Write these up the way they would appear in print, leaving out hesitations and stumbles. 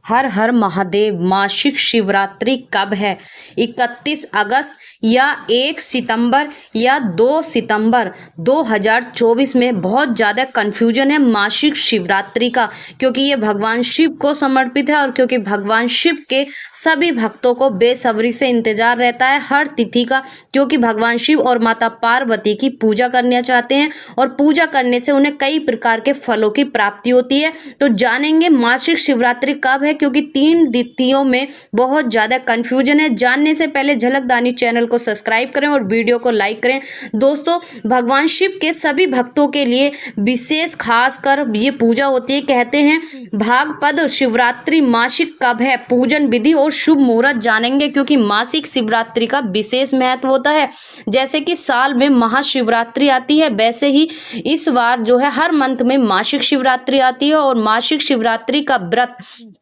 हर हर महादेव। मासिक शिवरात्रि कब है? 31 अगस्त या 1 सितंबर या 2 सितंबर 2024 में। बहुत ज़्यादा कन्फ्यूजन है मासिक शिवरात्रि का, क्योंकि ये भगवान शिव को समर्पित है और क्योंकि भगवान शिव के सभी भक्तों को बेसब्री से इंतजार रहता है हर तिथि का, क्योंकि भगवान शिव और माता पार्वती की पूजा करना चाहते हैं और पूजा करने से उन्हें कई प्रकार के फलों की प्राप्ति होती है। तो जानेंगे मासिक शिवरात्रि कब है, क्योंकि 3 तिथियों में बहुत ज़्यादा कन्फ्यूजन है। जानने से पहले झलकदानी चैनल को सब्सक्राइब करें और वीडियो को लाइक करें। दोस्तों, भगवान शिव के सभी भक्तों के लिए विशेष खास कर ये पूजा होती है। कहते हैं भागपद शिवरात्रि मासिक कब है, पूजन विधि और शुभ मुहूर्त जानेंगे, क्योंकि मासिक शिवरात्रि का विशेष महत्व होता है। जैसे कि साल में महाशिवरात्रि आती है, वैसे ही इस बार जो है हर मंथ में मासिक शिवरात्रि आती है। और मासिक शिवरात्रि का व्रत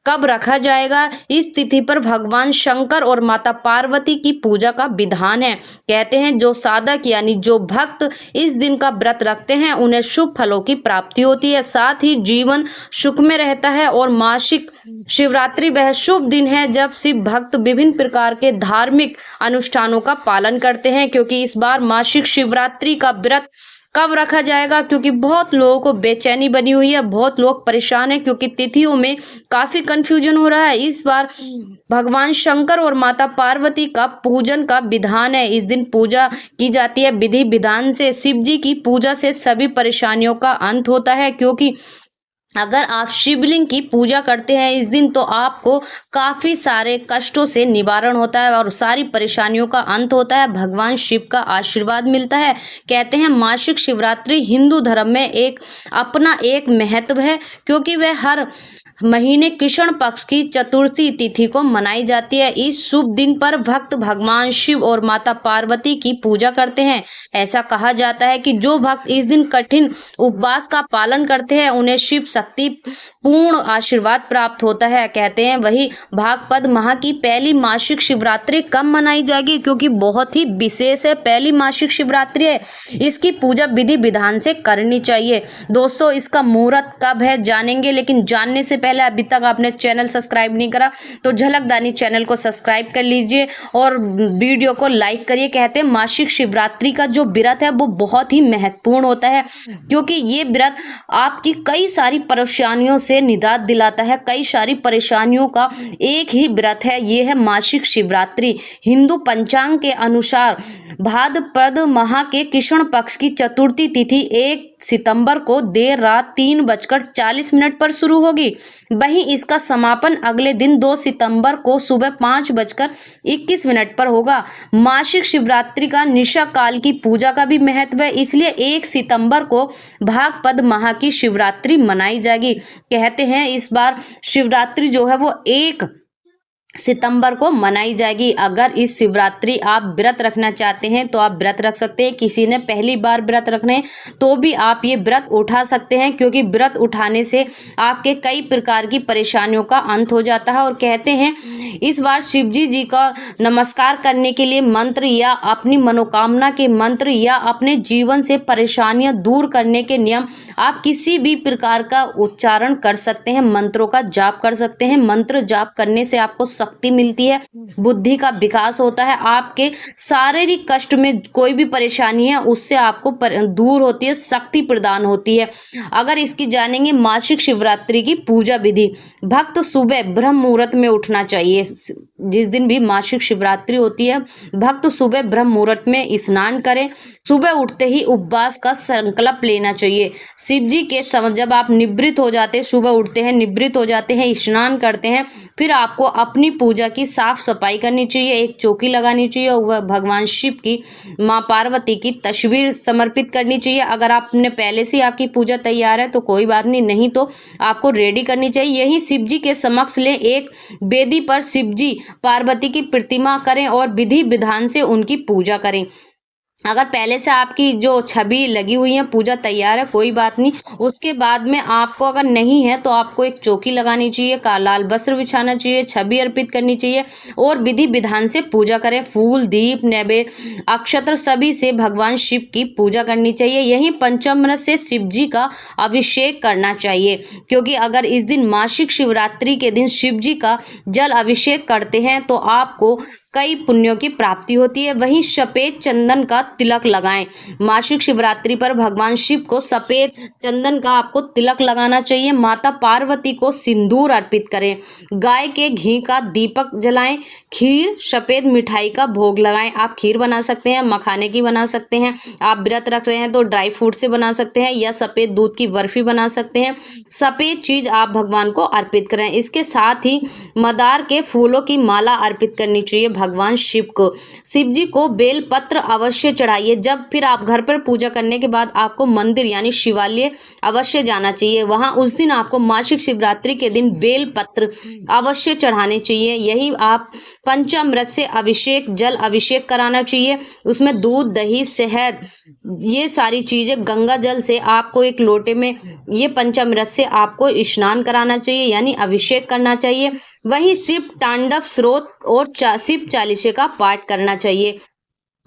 कब रखा जाएगा, इस तिथि पर भगवान शंकर और माता पार्वती की पूजा का विधान है। कहते हैं जो साधक यानी जो भक्त इस दिन का व्रत रखते हैं उन्हें शुभ फलों की प्राप्ति होती है, साथ ही जीवन सुख में रहता है। और मासिक शिवरात्रि वह शुभ दिन है जब शिव भक्त विभिन्न प्रकार के धार्मिक अनुष्ठानों का पालन करते हैं। क्योंकि इस बार मासिक शिवरात्रि का व्रत कब रखा जाएगा, क्योंकि बहुत लोगों को बेचैनी बनी हुई है, बहुत लोग परेशान हैं, क्योंकि तिथियों में काफी कंफ्यूजन हो रहा है। इस बार भगवान शंकर और माता पार्वती का पूजन का विधान है। इस दिन पूजा की जाती है विधि विधान से। शिव जी की पूजा से सभी परेशानियों का अंत होता है, क्योंकि अगर आप शिवलिंग की पूजा करते हैं इस दिन तो आपको काफ़ी सारे कष्टों से निवारण होता है और सारी परेशानियों का अंत होता है, भगवान शिव का आशीर्वाद मिलता है। कहते हैं मासिक शिवरात्रि हिंदू धर्म में अपना एक महत्व है, क्योंकि वह हर महीने कृष्ण पक्ष की चतुर्थी तिथि को मनाई जाती है। इस शुभ दिन पर भक्त भगवान शिव और माता पार्वती की पूजा करते हैं। ऐसा कहा जाता है कि जो भक्त इस दिन कठिन उपवास का पालन करते हैं उन्हें शिव शक्ति पूर्ण आशीर्वाद प्राप्त होता है। कहते हैं वही भागपद माह की पहली मासिक शिवरात्रि कब मनाई जाएगी, क्योंकि बहुत ही विशेष है, पहली मासिक शिवरात्रि है, इसकी पूजा विधि विधान से करनी चाहिए। दोस्तों, इसका मुहूर्त कब है जानेंगे, लेकिन जानने से पहले अभी तक आपने चैनल सब्सक्राइब नहीं करा तो झलकदानी चैनल को सब्सक्राइब कर लीजिए और वीडियो को लाइक करिए। कहते हैं मासिक शिवरात्रि का जो व्रत है वो बहुत ही महत्वपूर्ण होता है, क्योंकि ये व्रत आपकी कई सारी परेशानियों से निजात दिलाता है। कई सारी परेशानियों का एक ही व्रत है, ये है मासिक शिवरात्रि। हिंदू पंचांग के अनुसार भाद्रपद माह के कृष्ण पक्ष की चतुर्थी तिथि 1 सितंबर को देर रात 3:40 पर शुरू होगी। वहीं इसका समापन अगले दिन 2 सितंबर को सुबह 5:21 पर होगा। मासिक शिवरात्रि का निशा काल की पूजा का भी महत्व है, इसलिए 1 सितंबर को भागपद माह की शिवरात्रि मनाई जाएगी। कहते हैं इस बार शिवरात्रि जो है वो 1 सितंबर को मनाई जाएगी। अगर इस शिवरात्रि आप व्रत रखना चाहते हैं तो आप व्रत रख सकते हैं। किसी ने पहली बार व्रत रखने तो भी आप ये व्रत उठा सकते हैं, क्योंकि व्रत उठाने से आपके कई प्रकार की परेशानियों का अंत हो जाता है। और कहते हैं इस बार शिव जी का नमस्कार करने के लिए मंत्र या अपनी मनोकामना के मंत्र या अपने जीवन से परेशानियां दूर करने के नियम आप किसी भी प्रकार का उच्चारण कर सकते हैं, मंत्रों का जाप कर सकते हैं। मंत्र जाप करने से आपको शक्ति मिलती है, बुद्धि का विकास होता है, आपके शारीरिक कष्ट में कोई भी परेशानी है उससे आपको दूर होती है, शक्ति प्रदान होती है। अगर इसकी जानेंगे मासिक शिवरात्रि की पूजा विधि। भक्त सुबह ब्रह्म मुहूर्त में उठना चाहिए। जिस दिन भी मासिक शिवरात्रि होती है भक्त सुबह ब्रह्म मुहूर्त में स्नान करें। सुबह उठते ही उपवास का संकल्प लेना चाहिए। शिव जी के समय जब आप निवृत्त हो जाते हैं, सुबह उठते हैं, निवृत्त हो जाते हैं, स्नान करते हैं, फिर आपको अपनी पूजा की साफ सफाई करनी चाहिए, एक चौकी लगानी चाहिए, वह भगवान शिव की माँ पार्वती की तस्वीर समर्पित करनी चाहिए। अगर आपने पहले से आपकी पूजा तैयार है तो कोई बात नहीं तो आपको रेडी करनी चाहिए। यही शिव जी के समक्ष ले एक वेदी पर शिव जी पार्वती की प्रतिमा करें और विधि विधान से उनकी पूजा करें। अगर पहले से आपकी जो छवि लगी हुई है, पूजा तैयार है, कोई बात नहीं। उसके बाद में आपको अगर नहीं है तो आपको एक चौकी लगानी चाहिए, का लाल वस्त्र बिछाना चाहिए, छवि अर्पित करनी चाहिए और विधि विधान से पूजा करें। फूल, दीप, नैवेद्य, अक्षत्र सभी से भगवान शिव की पूजा करनी चाहिए। यहीं पंचामृत से शिव जी का अभिषेक करना चाहिए, क्योंकि अगर इस दिन मासिक शिवरात्रि के दिन शिव जी का जल अभिषेक करते हैं तो आपको कई पुण्यों की प्राप्ति होती है। वहीं सफेद चंदन का तिलक लगाएं। मासिक शिवरात्रि पर भगवान शिव को सफेद चंदन का आपको तिलक लगाना चाहिए। माता पार्वती को सिंदूर अर्पित करें। गाय के घी का दीपक जलाएं। खीर, सफेद मिठाई का भोग लगाएं। आप खीर बना सकते हैं, मखाने की बना सकते हैं। आप व्रत रख रहे हैं तो ड्राई फ्रूट से बना सकते हैं या सफेद दूध की बर्फी बना सकते हैं। सफेद चीज आप भगवान को अर्पित करें। इसके साथ ही मदार के फूलों की माला अर्पित करनी चाहिए भगवान शिव को। शिव जी को बेल पत्र अवश्य चढ़ाइए। जब फिर आप घर पर पूजा करने के बाद आपको मंदिर यानी शिवालय अवश्य जाना चाहिए। वहां उस दिन आपको मासिक शिवरात्रि के दिन बेल पत्र अवश्य चढ़ाने चाहिए। यही आप पंचामृत से अभिषेक, जल अभिषेक कराना चाहिए। उसमें दूध, दही, शहद, ये सारी चीजें गंगा जल से आपको एक लोटे में ये पंचामृत से आपको स्नान कराना चाहिए यानी अभिषेक करना चाहिए। वहीं शिव तांडव स्रोत और शिव चालीसे का पाठ करना चाहिए।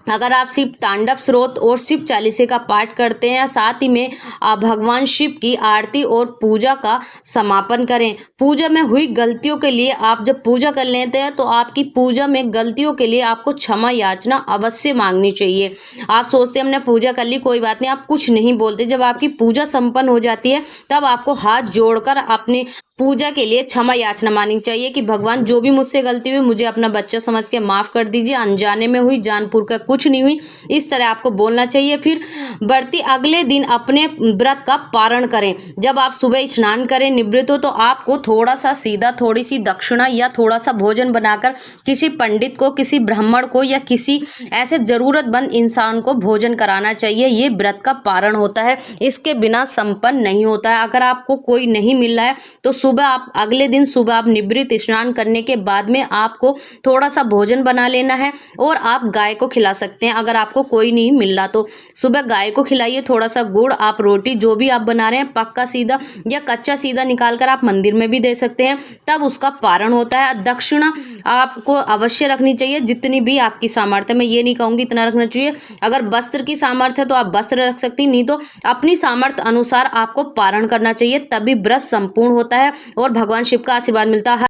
अगर आप शिव तांडव स्रोत और शिव चालीसे का पाठ करते हैं, साथ ही में आप भगवान शिव की आरती और पूजा का समापन करें। पूजा में हुई गलतियों के लिए आप जब पूजा कर लेते हैं तो आपकी पूजा में गलतियों के लिए आपको क्षमा याचना अवश्य मांगनी चाहिए। आप सोचते हैं हमने पूजा कर ली, कोई बात नहीं, आप कुछ नहीं बोलते। जब आपकी पूजा संपन्न हो जाती है तब आपको हाथ जोड़कर अपने पूजा के लिए क्षमा याचना मांगनी चाहिए कि भगवान जो भी मुझसे गलती हुई मुझे अपना बच्चा समझ के माफ़ कर दीजिए, अनजाने में हुई, जानपुर का कुछ नहीं हुई, इस तरह आपको बोलना चाहिए। फिर बढ़ती अगले दिन अपने व्रत का पारण करें। जब आप सुबह स्नान करें, निवृत्त हो, तो आपको थोड़ा सा सीधा, थोड़ी सी दक्षिणा या थोड़ा सा भोजन बनाकर किसी पंडित को, किसी ब्राह्मण को या किसी ऐसे ज़रूरतमंद इंसान को भोजन कराना चाहिए। ये व्रत का पारण होता है, इसके बिना संपन्न नहीं होता है। अगर आपको कोई नहीं मिल रहा है तो सुबह आप अगले दिन सुबह आप निवृत्त स्नान करने के बाद में आपको थोड़ा सा भोजन बना लेना है और आप गाय को खिला सकते हैं। अगर आपको कोई नहीं मिल रहा तो सुबह गाय को खिलाइए। थोड़ा सा गुड़, आप रोटी जो भी आप बना रहे हैं पक्का सीधा या कच्चा सीधा निकाल कर आप मंदिर में भी दे सकते हैं, तब उसका पारण होता है। दक्षिणा आपको अवश्य रखनी चाहिए, जितनी भी आपकी सामर्थ्य। मैं ये नहीं कहूँगी इतना रखना चाहिए। अगर वस्त्र की सामर्थ्य है तो आप वस्त्र रख सकती, नहीं तो अपनी सामर्थ्य अनुसार आपको पारण करना चाहिए, तभी व्रत संपूर्ण होता है और भगवान शिव का आशीर्वाद मिलता है।